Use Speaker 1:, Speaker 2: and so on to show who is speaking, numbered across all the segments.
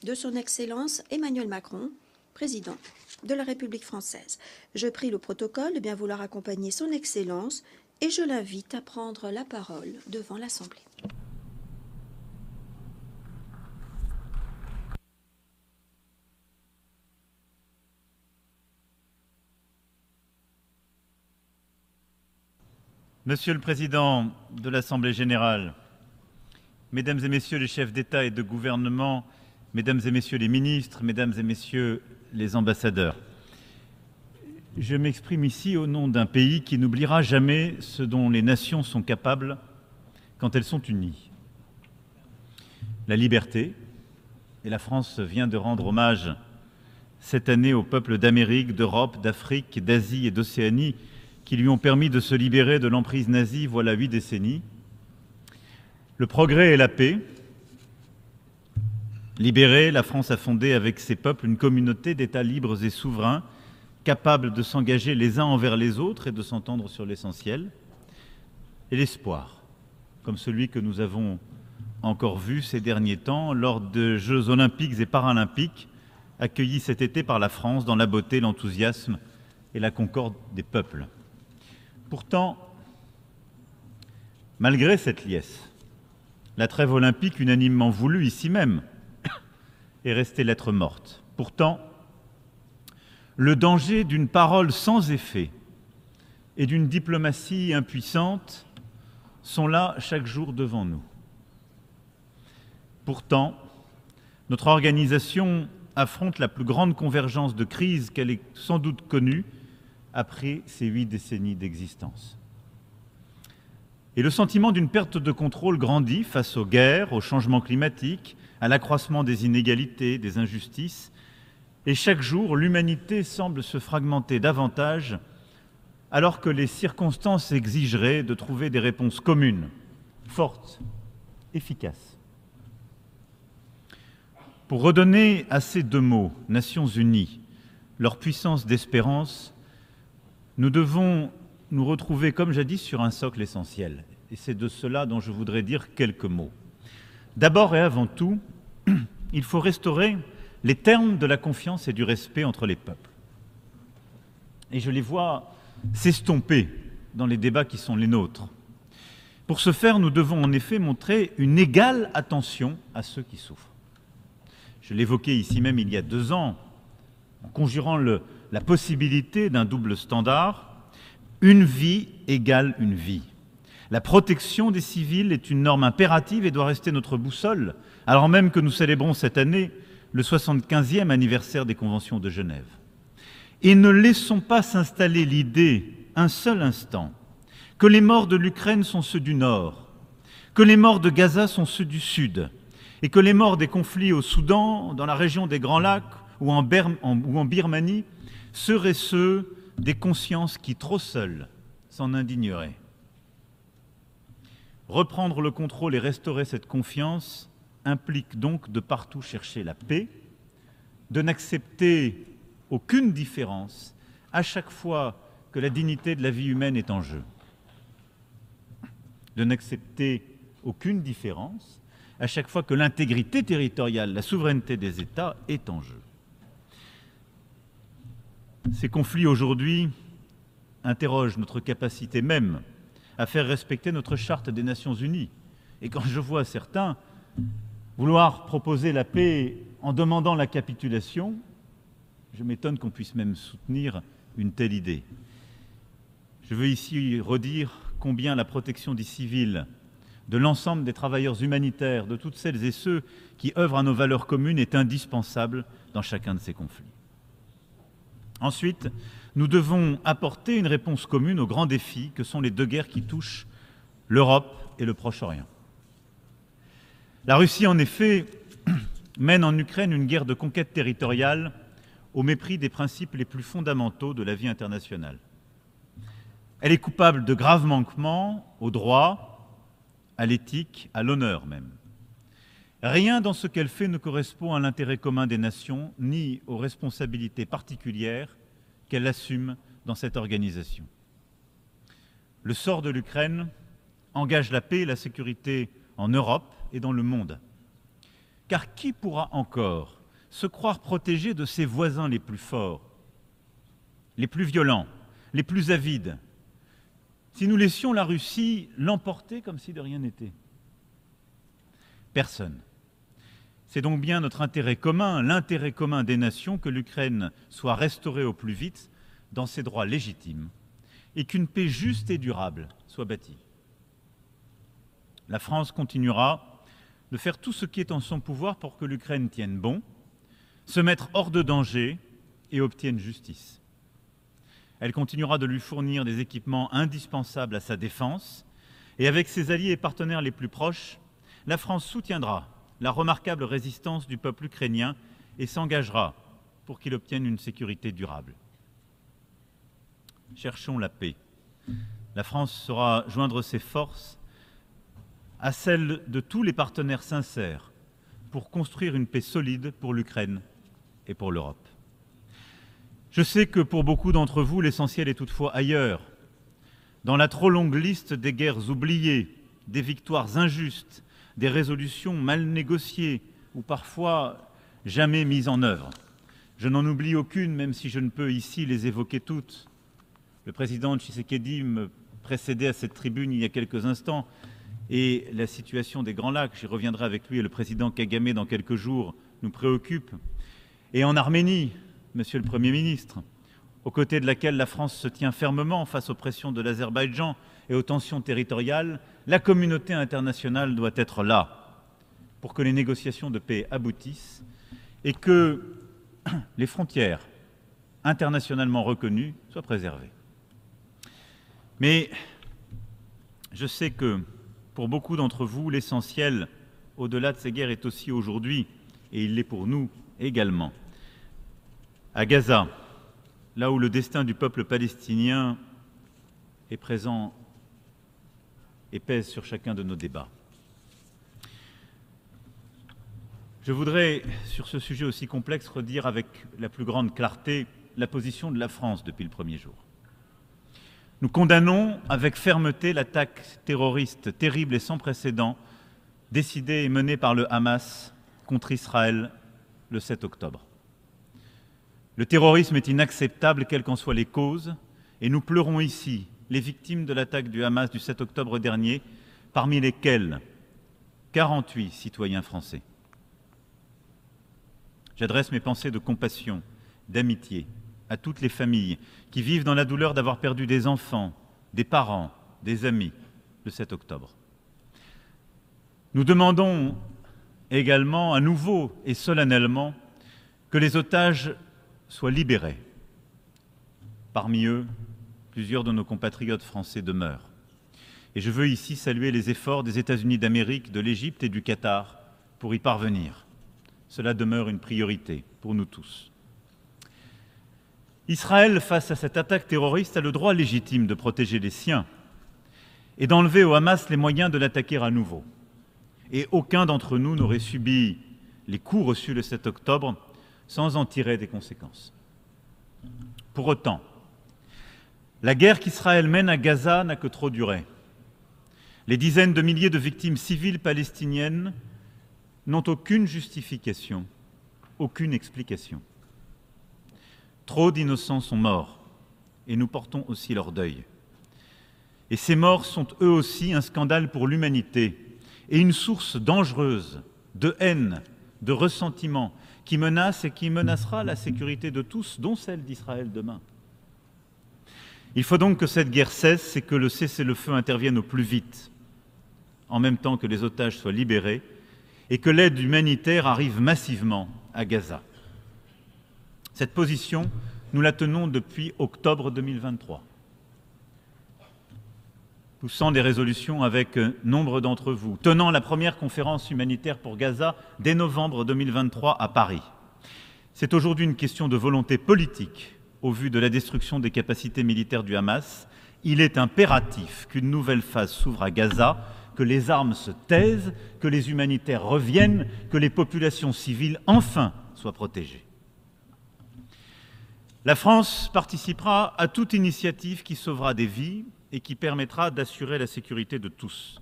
Speaker 1: de son Excellence Emmanuel Macron, président de la République française. Je prie le protocole de bien vouloir accompagner son Excellence et je l'invite à prendre la parole devant l'Assemblée.
Speaker 2: Monsieur le Président de l'Assemblée générale, Mesdames et Messieurs les chefs d'État et de gouvernement, Mesdames et Messieurs les ministres, Mesdames et Messieurs les ambassadeurs, je m'exprime ici au nom d'un pays qui n'oubliera jamais ce dont les nations sont capables quand elles sont unies. La liberté, et la France vient de rendre hommage cette année aux peuples d'Amérique, d'Europe, d'Afrique, d'Asie et d'Océanie qui lui ont permis de se libérer de l'emprise nazie voilà 8 décennies. Le progrès et la paix. Libérée, la France a fondé avec ses peuples une communauté d'États libres et souverains, capables de s'engager les uns envers les autres et de s'entendre sur l'essentiel. Et l'espoir, comme celui que nous avons encore vu ces derniers temps lors de Jeux olympiques et paralympiques, accueillis cet été par la France dans la beauté, l'enthousiasme et la concorde des peuples. Pourtant, malgré cette liesse, la trêve olympique unanimement voulue ici même est restée lettre morte. Pourtant, le danger d'une parole sans effet et d'une diplomatie impuissante sont là chaque jour devant nous. Pourtant, notre organisation affronte la plus grande convergence de crise qu'elle ait sans doute connue après ces 8 décennies d'existence. Et le sentiment d'une perte de contrôle grandit face aux guerres, au changement climatique, à l'accroissement des inégalités, des injustices. Et chaque jour, l'humanité semble se fragmenter davantage, alors que les circonstances exigeraient de trouver des réponses communes, fortes, efficaces. Pour redonner à ces 2 mots, Nations Unies, leur puissance d'espérance, nous devons nous retrouver, comme jadis, sur un socle essentiel. Et c'est de cela dont je voudrais dire quelques mots. D'abord et avant tout, il faut restaurer les termes de la confiance et du respect entre les peuples. Et je les vois s'estomper dans les débats qui sont les nôtres. Pour ce faire, nous devons en effet montrer une égale attention à ceux qui souffrent. Je l'évoquais ici même il y a 2 ans, en conjurant la possibilité d'un double standard. Une vie égale une vie. La protection des civils est une norme impérative et doit rester notre boussole, alors même que nous célébrons cette année le 75e anniversaire des Conventions de Genève. Et ne laissons pas s'installer l'idée, un seul instant, que les morts de l'Ukraine sont ceux du Nord, que les morts de Gaza sont ceux du Sud, et que les morts des conflits au Soudan, dans la région des Grands Lacs ou en Birmanie seraient ceux des consciences qui, trop seules, s'en indigneraient. Reprendre le contrôle et restaurer cette confiance implique donc de partout chercher la paix, de n'accepter aucune différence à chaque fois que la dignité de la vie humaine est en jeu. De n'accepter aucune différence à chaque fois que l'intégrité territoriale, la souveraineté des États est en jeu. Ces conflits aujourd'hui interrogent notre capacité même à faire respecter notre charte des Nations Unies. Et quand je vois certains vouloir proposer la paix en demandant la capitulation, je m'étonne qu'on puisse même soutenir une telle idée. Je veux ici redire combien la protection des civils, de l'ensemble des travailleurs humanitaires, de toutes celles et ceux qui œuvrent à nos valeurs communes est indispensable dans chacun de ces conflits. Ensuite, nous devons apporter une réponse commune aux grands défis que sont les 2 guerres qui touchent l'Europe et le Proche-Orient. La Russie, en effet, mène en Ukraine une guerre de conquête territoriale au mépris des principes les plus fondamentaux de la vie internationale. Elle est coupable de graves manquements au droit, à l'éthique, à l'honneur même. Rien dans ce qu'elle fait ne correspond à l'intérêt commun des nations, ni aux responsabilités particulières qu'elle assume dans cette organisation. Le sort de l'Ukraine engage la paix et la sécurité en Europe et dans le monde. Car qui pourra encore se croire protégé de ses voisins les plus forts, les plus violents, les plus avides, si nous laissions la Russie l'emporter comme si de rien n'était? Personne. C'est donc bien notre intérêt commun, l'intérêt commun des nations, que l'Ukraine soit restaurée au plus vite dans ses droits légitimes et qu'une paix juste et durable soit bâtie. La France continuera de faire tout ce qui est en son pouvoir pour que l'Ukraine tienne bon, se mette hors de danger et obtienne justice. Elle continuera de lui fournir des équipements indispensables à sa défense et avec ses alliés et partenaires les plus proches, la France soutiendra la remarquable résistance du peuple ukrainien et s'engagera pour qu'il obtienne une sécurité durable. Cherchons la paix. La France saura joindre ses forces à celles de tous les partenaires sincères pour construire une paix solide pour l'Ukraine et pour l'Europe. Je sais que pour beaucoup d'entre vous, l'essentiel est toutefois ailleurs, dans la trop longue liste des guerres oubliées, des victoires injustes, des résolutions mal négociées ou parfois jamais mises en œuvre. Je n'en oublie aucune, même si je ne peux ici les évoquer toutes. Le président Tshisekedi me précédait à cette tribune il y a quelques instants, et la situation des Grands Lacs, j'y reviendrai avec lui, et le président Kagame dans quelques jours, nous préoccupe. Et en Arménie, Monsieur le Premier ministre, aux côtés de laquelle la France se tient fermement face aux pressions de l'Azerbaïdjan et aux tensions territoriales, la communauté internationale doit être là pour que les négociations de paix aboutissent et que les frontières internationalement reconnues soient préservées. Mais je sais que pour beaucoup d'entre vous, l'essentiel, au-delà de ces guerres, est aussi aujourd'hui, et il l'est pour nous également, à Gaza, là où le destin du peuple palestinien est présent et pèse sur chacun de nos débats. Je voudrais, sur ce sujet aussi complexe, redire avec la plus grande clarté la position de la France depuis le premier jour. Nous condamnons avec fermeté l'attaque terroriste terrible et sans précédent décidée et menée par le Hamas contre Israël le 7 octobre. Le terrorisme est inacceptable, quelles qu'en soient les causes, et nous pleurons ici les victimes de l'attaque du Hamas du 7 octobre dernier, parmi lesquelles 48 citoyens français. J'adresse mes pensées de compassion, d'amitié à toutes les familles qui vivent dans la douleur d'avoir perdu des enfants, des parents, des amis le 7 octobre. Nous demandons également à nouveau et solennellement que les otages soient libérés. Parmi eux, plusieurs de nos compatriotes français demeurent. Et je veux ici saluer les efforts des États-Unis d'Amérique, de l'Égypte et du Qatar pour y parvenir. Cela demeure une priorité pour nous tous. Israël, face à cette attaque terroriste, a le droit légitime de protéger les siens et d'enlever au Hamas les moyens de l'attaquer à nouveau. Et aucun d'entre nous n'aurait subi les coups reçus le 7 octobre sans en tirer des conséquences. Pour autant, la guerre qu'Israël mène à Gaza n'a que trop duré. Les dizaines de milliers de victimes civiles palestiniennes n'ont aucune justification, aucune explication. Trop d'innocents sont morts, et nous portons aussi leur deuil. Et ces morts sont eux aussi un scandale pour l'humanité et une source dangereuse de haine, de ressentiment, qui menace et qui menacera la sécurité de tous, dont celle d'Israël demain. Il faut donc que cette guerre cesse et que le cessez-le-feu intervienne au plus vite, en même temps que les otages soient libérés et que l'aide humanitaire arrive massivement à Gaza. Cette position, nous la tenons depuis octobre 2023. Poussant des résolutions avec nombre d'entre vous, tenant la première conférence humanitaire pour Gaza dès novembre 2023 à Paris. C'est aujourd'hui une question de volonté politique au vu de la destruction des capacités militaires du Hamas. Il est impératif qu'une nouvelle phase s'ouvre à Gaza, que les armes se taisent, que les humanitaires reviennent, que les populations civiles enfin soient protégées. La France participera à toute initiative qui sauvera des vies et qui permettra d'assurer la sécurité de tous.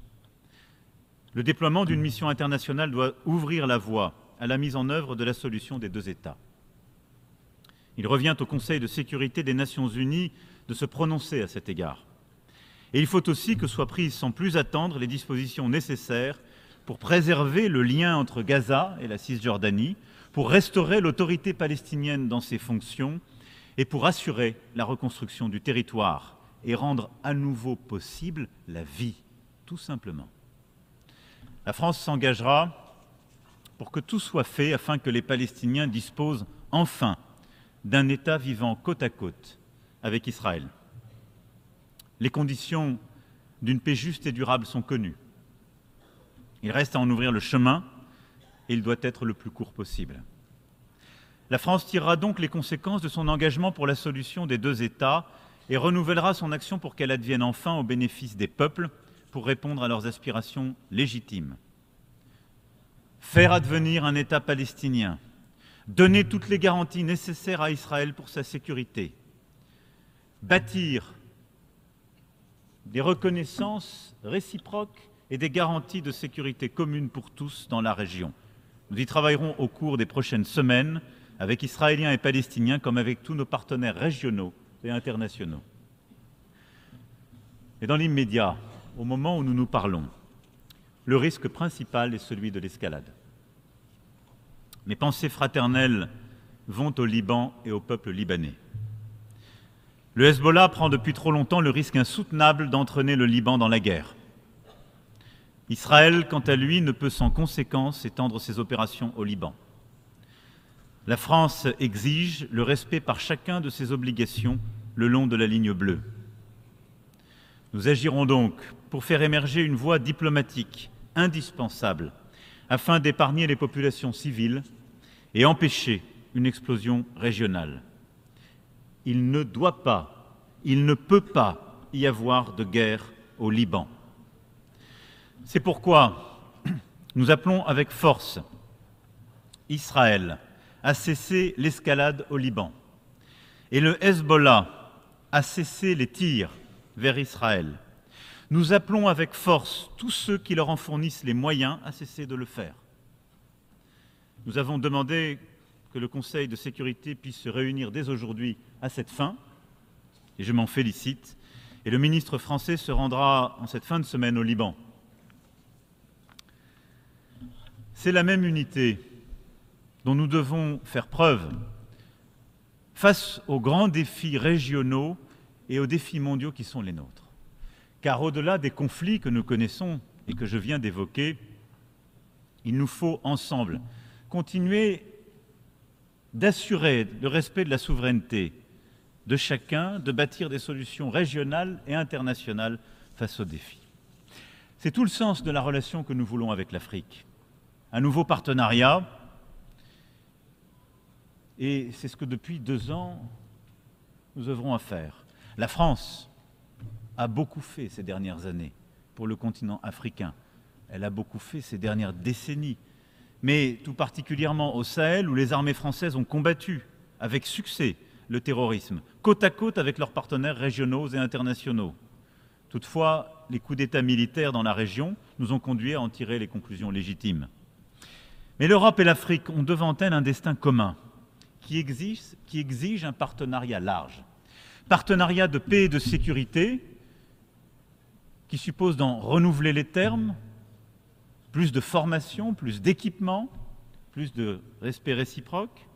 Speaker 2: Le déploiement d'une mission internationale doit ouvrir la voie à la mise en œuvre de la solution des deux États. Il revient au Conseil de sécurité des Nations Unies de se prononcer à cet égard. Et il faut aussi que soient prises sans plus attendre les dispositions nécessaires pour préserver le lien entre Gaza et la Cisjordanie, pour restaurer l'autorité palestinienne dans ses fonctions et pour assurer la reconstruction du territoire et rendre à nouveau possible la vie, tout simplement. La France s'engagera pour que tout soit fait afin que les Palestiniens disposent enfin d'un État vivant côte à côte avec Israël. Les conditions d'une paix juste et durable sont connues. Il reste à en ouvrir le chemin et il doit être le plus court possible. La France tirera donc les conséquences de son engagement pour la solution des deux États et renouvellera son action pour qu'elle advienne enfin au bénéfice des peuples pour répondre à leurs aspirations légitimes. Faire advenir un État palestinien, donner toutes les garanties nécessaires à Israël pour sa sécurité, bâtir des reconnaissances réciproques et des garanties de sécurité communes pour tous dans la région. Nous y travaillerons au cours des prochaines semaines avec Israéliens et Palestiniens comme avec tous nos partenaires régionaux et internationaux. Et dans l'immédiat, au moment où nous nous parlons, le risque principal est celui de l'escalade. Mes pensées fraternelles vont au Liban et au peuple libanais. Le Hezbollah prend depuis trop longtemps le risque insoutenable d'entraîner le Liban dans la guerre. Israël, quant à lui, ne peut sans conséquence étendre ses opérations au Liban. La France exige le respect par chacun de ses obligations le long de la ligne bleue. Nous agirons donc pour faire émerger une voie diplomatique indispensable afin d'épargner les populations civiles et empêcher une explosion régionale. Il ne doit pas, il ne peut pas y avoir de guerre au Liban. C'est pourquoi nous appelons avec force Israël à cesser l'escalade au Liban et le Hezbollah à cesser les tirs vers Israël. Nous appelons avec force tous ceux qui leur en fournissent les moyens à cesser de le faire. Nous avons demandé que le Conseil de sécurité puisse se réunir dès aujourd'hui à cette fin, et je m'en félicite, et le ministre français se rendra en cette fin de semaine au Liban. C'est la même unité dont nous devons faire preuve face aux grands défis régionaux et aux défis mondiaux qui sont les nôtres. Car au-delà des conflits que nous connaissons et que je viens d'évoquer, il nous faut ensemble continuer d'assurer le respect de la souveraineté de chacun, de bâtir des solutions régionales et internationales face aux défis. C'est tout le sens de la relation que nous voulons avec l'Afrique. Un nouveau partenariat, et c'est ce que depuis 2 ans, nous œuvrons à faire. La France a beaucoup fait ces dernières années pour le continent africain. Elle a beaucoup fait ces dernières décennies, mais tout particulièrement au Sahel, où les armées françaises ont combattu avec succès le terrorisme, côte à côte avec leurs partenaires régionaux et internationaux. Toutefois, les coups d'État militaires dans la région nous ont conduits à en tirer les conclusions légitimes. Mais l'Europe et l'Afrique ont devant elles un destin commun qui exige un partenariat large. Partenariat de paix et de sécurité qui suppose d'en renouveler les termes, plus de formation, plus d'équipement, plus de respect réciproque.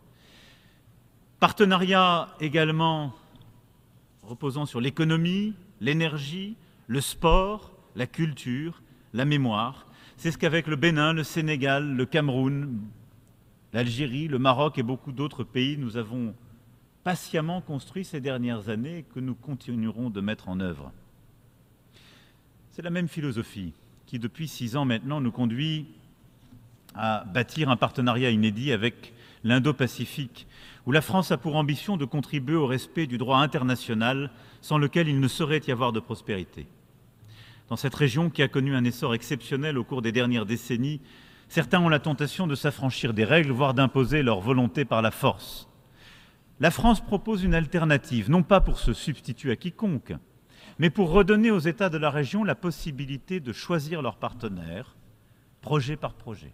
Speaker 2: Partenariat également reposant sur l'économie, l'énergie, le sport, la culture, la mémoire. C'est ce qu'avec le Bénin, le Sénégal, le Cameroun, l'Algérie, le Maroc et beaucoup d'autres pays, nous avons patiemment construit ces dernières années et que nous continuerons de mettre en œuvre. C'est la même philosophie qui, depuis 6 ans maintenant, nous conduit à bâtir un partenariat inédit avec l'Indo-Pacifique, où la France a pour ambition de contribuer au respect du droit international, sans lequel il ne saurait y avoir de prospérité. Dans cette région qui a connu un essor exceptionnel au cours des dernières décennies, certains ont la tentation de s'affranchir des règles, voire d'imposer leur volonté par la force. La France propose une alternative, non pas pour se substituer à quiconque, mais pour redonner aux États de la région la possibilité de choisir leurs partenaires projet par projet.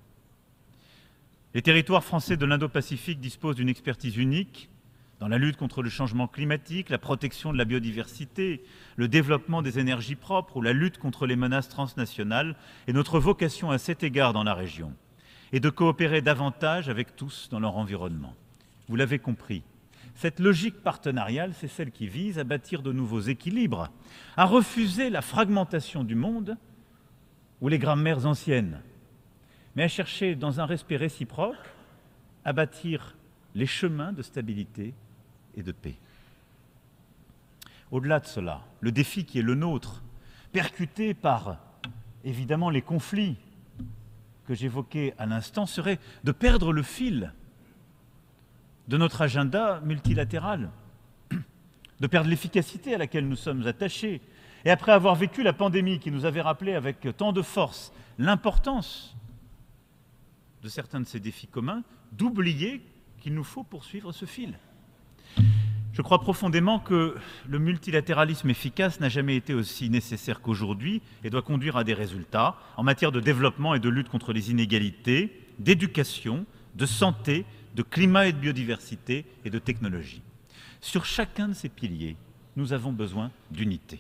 Speaker 2: Les territoires français de l'Indo-Pacifique disposent d'une expertise unique dans la lutte contre le changement climatique, la protection de la biodiversité, le développement des énergies propres ou la lutte contre les menaces transnationales. Et notre vocation à cet égard dans la région est de coopérer davantage avec tous dans leur environnement. Vous l'avez compris, cette logique partenariale, c'est celle qui vise à bâtir de nouveaux équilibres, à refuser la fragmentation du monde ou les grammaires anciennes, mais à chercher, dans un respect réciproque, à bâtir les chemins de stabilité et de paix. Au-delà de cela, le défi qui est le nôtre, percuté par, évidemment, les conflits que j'évoquais à l'instant, serait de perdre le fil de notre agenda multilatéral, de perdre l'efficacité à laquelle nous sommes attachés. Et après avoir vécu la pandémie qui nous avait rappelé avec tant de force l'importance de certains de ces défis communs, d'oublier qu'il nous faut poursuivre ce fil. Je crois profondément que le multilatéralisme efficace n'a jamais été aussi nécessaire qu'aujourd'hui et doit conduire à des résultats en matière de développement et de lutte contre les inégalités, d'éducation, de santé, de climat et de biodiversité et de technologie. Sur chacun de ces piliers, nous avons besoin d'unité.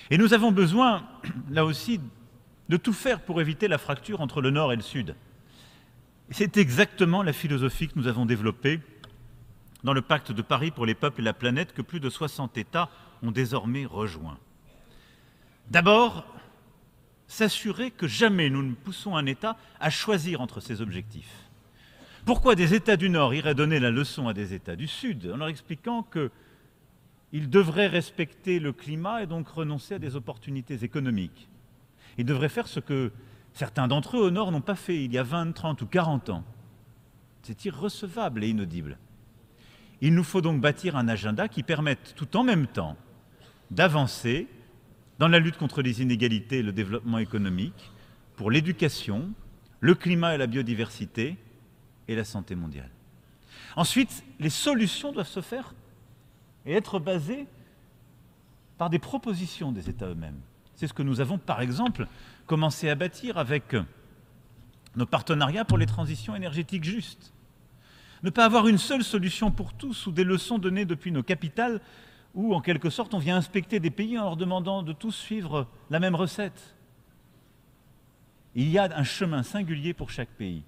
Speaker 2: Et nous avons besoin, là aussi, de tout faire pour éviter la fracture entre le Nord et le Sud. C'est exactement la philosophie que nous avons développée dans le pacte de Paris pour les peuples et la planète que plus de 60 États ont désormais rejoint. D'abord, s'assurer que jamais nous ne poussons un État à choisir entre ses objectifs. Pourquoi des États du Nord iraient donner la leçon à des États du Sud en leur expliquant qu'ils devraient respecter le climat et donc renoncer à des opportunités économiques? Ils devraient faire ce que certains d'entre eux au Nord n'ont pas fait il y a 20, 30 ou 40 ans. C'est irrecevable et inaudible. Il nous faut donc bâtir un agenda qui permette tout en même temps d'avancer dans la lutte contre les inégalités et le développement économique, pour l'éducation, le climat et la biodiversité et la santé mondiale. Ensuite, les solutions doivent se faire et être basées par des propositions des États eux-mêmes. C'est ce que nous avons, par exemple, commencé à bâtir avec nos partenariats pour les transitions énergétiques justes. Ne pas avoir une seule solution pour tous ou des leçons données depuis nos capitales où, en quelque sorte, on vient inspecter des pays en leur demandant de tous suivre la même recette. Il y a un chemin singulier pour chaque pays.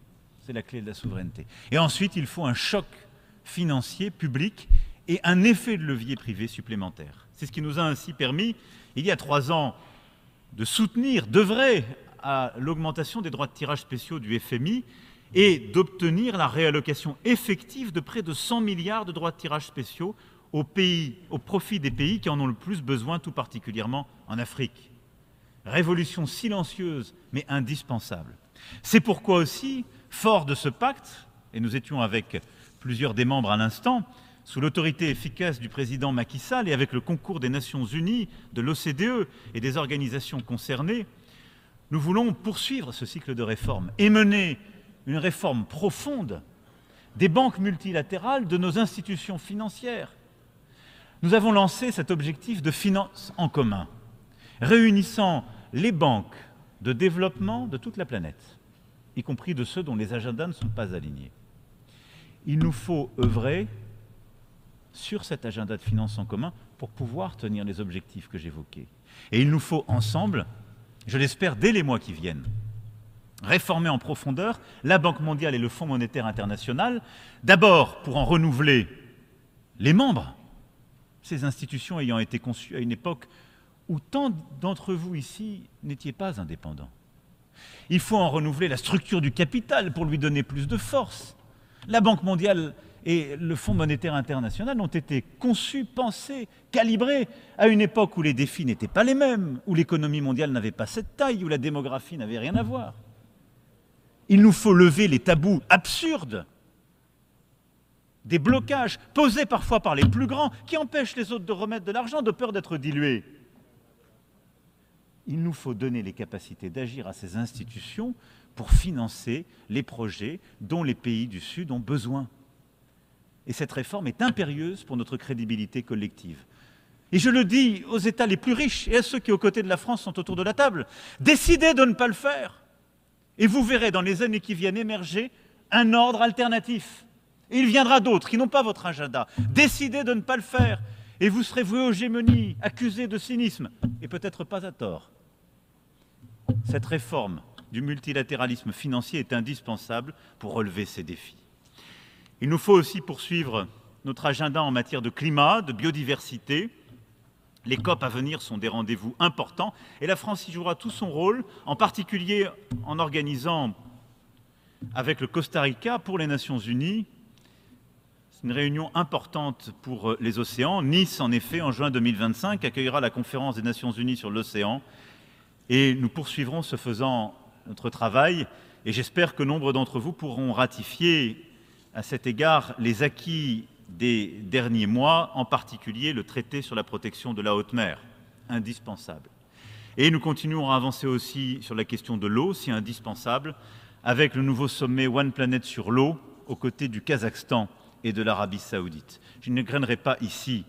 Speaker 2: C'est la clé de la souveraineté. Et ensuite, il faut un choc financier, public et un effet de levier privé supplémentaire. C'est ce qui nous a ainsi permis, il y a 3 ans, de soutenir, d'œuvrer à l'augmentation des droits de tirage spéciaux du FMI et d'obtenir la réallocation effective de près de 100 milliards de droits de tirage spéciaux au profit des pays qui en ont le plus besoin, tout particulièrement en Afrique. Révolution silencieuse, mais indispensable. C'est pourquoi aussi, fort de ce pacte, et nous étions avec plusieurs des membres à l'instant, sous l'autorité efficace du président Macky Sall et avec le concours des Nations Unies, de l'OCDE et des organisations concernées, nous voulons poursuivre ce cycle de réformes et mener une réforme profonde des banques multilatérales, de nos institutions financières. Nous avons lancé cet objectif de finance en commun, réunissant les banques de développement de toute la planète, y compris de ceux dont les agendas ne sont pas alignés. Il nous faut œuvrer sur cet agenda de finance en commun pour pouvoir tenir les objectifs que j'évoquais. Et il nous faut ensemble, je l'espère dès les mois qui viennent, réformer en profondeur la Banque mondiale et le Fonds monétaire international, d'abord pour en renouveler les membres, ces institutions ayant été conçues à une époque où tant d'entre vous ici n'étiez pas indépendants. Il faut en renouveler la structure du capital pour lui donner plus de force. La Banque mondiale et le Fonds monétaire international ont été conçus, pensés, calibrés à une époque où les défis n'étaient pas les mêmes, où l'économie mondiale n'avait pas cette taille, où la démographie n'avait rien à voir. Il nous faut lever les tabous absurdes, des blocages posés parfois par les plus grands qui empêchent les autres de remettre de l'argent de peur d'être dilués. Il nous faut donner les capacités d'agir à ces institutions pour financer les projets dont les pays du Sud ont besoin. Et cette réforme est impérieuse pour notre crédibilité collective. Et je le dis aux États les plus riches et à ceux qui, aux côtés de la France, sont autour de la table, décidez de ne pas le faire. Et vous verrez dans les années qui viennent émerger un ordre alternatif. Et il viendra d'autres qui n'ont pas votre agenda. Décidez de ne pas le faire. Et vous serez voué aux gémonies, accusés de cynisme. Et peut-être pas à tort. Cette réforme du multilatéralisme financier est indispensable pour relever ces défis. Il nous faut aussi poursuivre notre agenda en matière de climat, de biodiversité. Les COP à venir sont des rendez-vous importants et la France y jouera tout son rôle, en particulier en organisant avec le Costa Rica pour les Nations Unies une réunion importante pour les océans. Nice, en effet, en juin 2025, accueillera la conférence des Nations Unies sur l'océan et nous poursuivrons ce faisant notre travail et j'espère que nombre d'entre vous pourront ratifier à cet égard les acquis des derniers mois, en particulier le traité sur la protection de la haute mer, indispensable. Et nous continuons à avancer aussi sur la question de l'eau, si indispensable, avec le nouveau sommet One Planet sur l'eau, aux côtés du Kazakhstan et de l'Arabie Saoudite. Je ne grainerai pas ici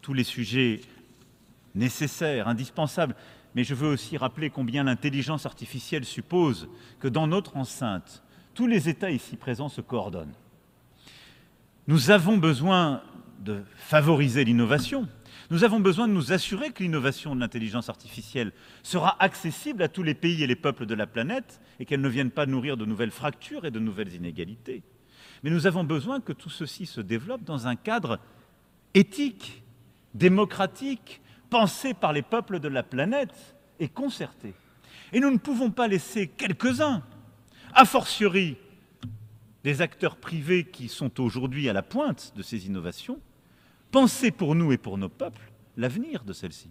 Speaker 2: tous les sujets nécessaires, indispensables, mais je veux aussi rappeler combien l'intelligence artificielle suppose que dans notre enceinte, tous les États ici présents se coordonnent. Nous avons besoin de favoriser l'innovation. Nous avons besoin de nous assurer que l'innovation de l'intelligence artificielle sera accessible à tous les pays et les peuples de la planète et qu'elle ne vienne pas nourrir de nouvelles fractures et de nouvelles inégalités. Mais nous avons besoin que tout ceci se développe dans un cadre éthique, démocratique, pensé par les peuples de la planète et concerté. Et nous ne pouvons pas laisser quelques-uns, a fortiori des acteurs privés qui sont aujourd'hui à la pointe de ces innovations, penser pour nous et pour nos peuples l'avenir de celles-ci.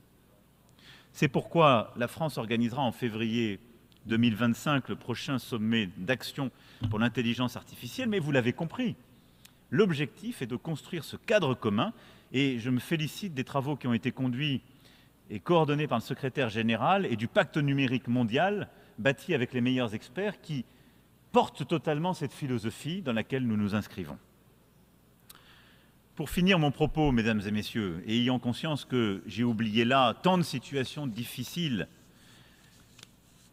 Speaker 2: C'est pourquoi la France organisera en février 2025 le prochain sommet d'action pour l'intelligence artificielle, mais vous l'avez compris, l'objectif est de construire ce cadre commun et je me félicite des travaux qui ont été conduits et coordonnés par le secrétaire général et du pacte numérique mondial bâti avec les meilleurs experts qui porte totalement cette philosophie dans laquelle nous nous inscrivons. Pour finir mon propos, mesdames et messieurs, et ayant conscience que j'ai oublié là tant de situations difficiles,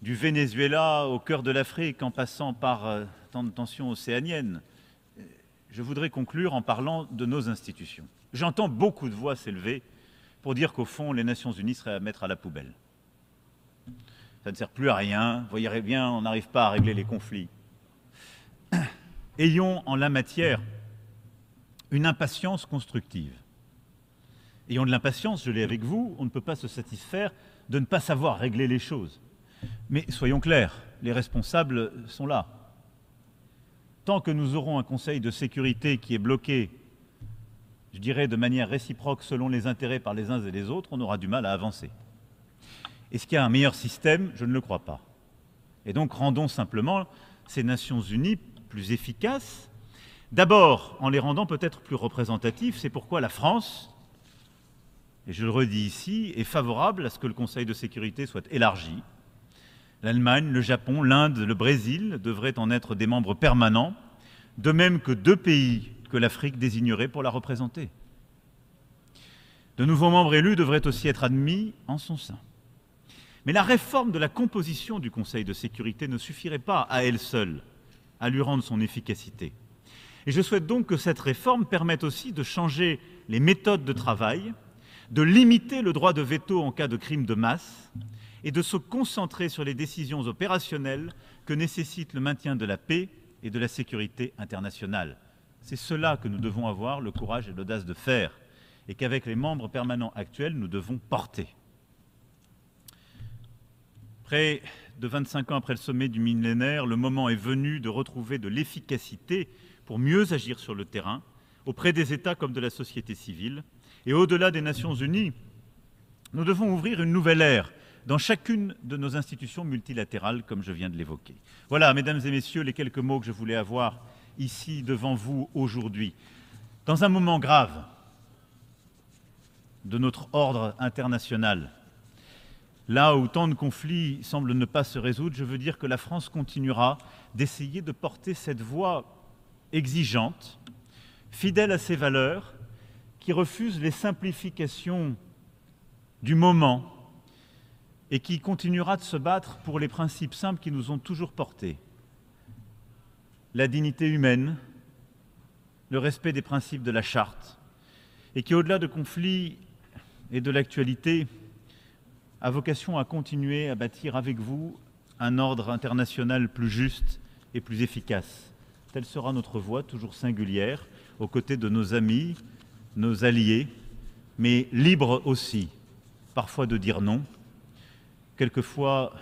Speaker 2: du Venezuela au cœur de l'Afrique en passant par tant de tensions océaniennes, je voudrais conclure en parlant de nos institutions. J'entends beaucoup de voix s'élever pour dire qu'au fond, les Nations Unies seraient à mettre à la poubelle. Ça ne sert plus à rien, vous voyez bien, on n'arrive pas à régler les conflits. Ayons en la matière une impatience constructive. Ayons de l'impatience, je l'ai avec vous, on ne peut pas se satisfaire de ne pas savoir régler les choses. Mais soyons clairs, les responsables sont là. Tant que nous aurons un Conseil de sécurité qui est bloqué, je dirais de manière réciproque selon les intérêts par les uns et les autres, on aura du mal à avancer. Est-ce qu'il y a un meilleur système? Je ne le crois pas. Et donc rendons simplement ces Nations Unies plus efficaces, d'abord en les rendant peut-être plus représentatifs. C'est pourquoi la France, et je le redis ici, est favorable à ce que le Conseil de sécurité soit élargi. L'Allemagne, le Japon, l'Inde, le Brésil devraient en être des membres permanents, de même que 2 pays que l'Afrique désignerait pour la représenter. De nouveaux membres élus devraient aussi être admis en son sein. Mais la réforme de la composition du Conseil de sécurité ne suffirait pas à elle seule à lui rendre son efficacité. Et je souhaite donc que cette réforme permette aussi de changer les méthodes de travail, de limiter le droit de veto en cas de crime de masse et de se concentrer sur les décisions opérationnelles que nécessite le maintien de la paix et de la sécurité internationale. C'est cela que nous devons avoir le courage et l'audace de faire et qu'avec les membres permanents actuels, nous devons porter. Près de 25 ans après le sommet du millénaire, le moment est venu de retrouver de l'efficacité pour mieux agir sur le terrain, auprès des États comme de la société civile. Et au-delà des Nations Unies, nous devons ouvrir une nouvelle ère dans chacune de nos institutions multilatérales, comme je viens de l'évoquer. Voilà, mesdames et messieurs, les quelques mots que je voulais avoir ici devant vous aujourd'hui. Dans un moment grave de notre ordre international, là où tant de conflits semblent ne pas se résoudre, je veux dire que la France continuera d'essayer de porter cette voix exigeante, fidèle à ses valeurs, qui refuse les simplifications du moment et qui continuera de se battre pour les principes simples qui nous ont toujours portés. la dignité humaine, le respect des principes de la Charte, et qui, au-delà de conflits et de l'actualité, a vocation à continuer à bâtir avec vous un ordre international plus juste et plus efficace. Telle sera notre voie, toujours singulière, aux côtés de nos amis, nos alliés, mais libre aussi, parfois de dire non, quelquefois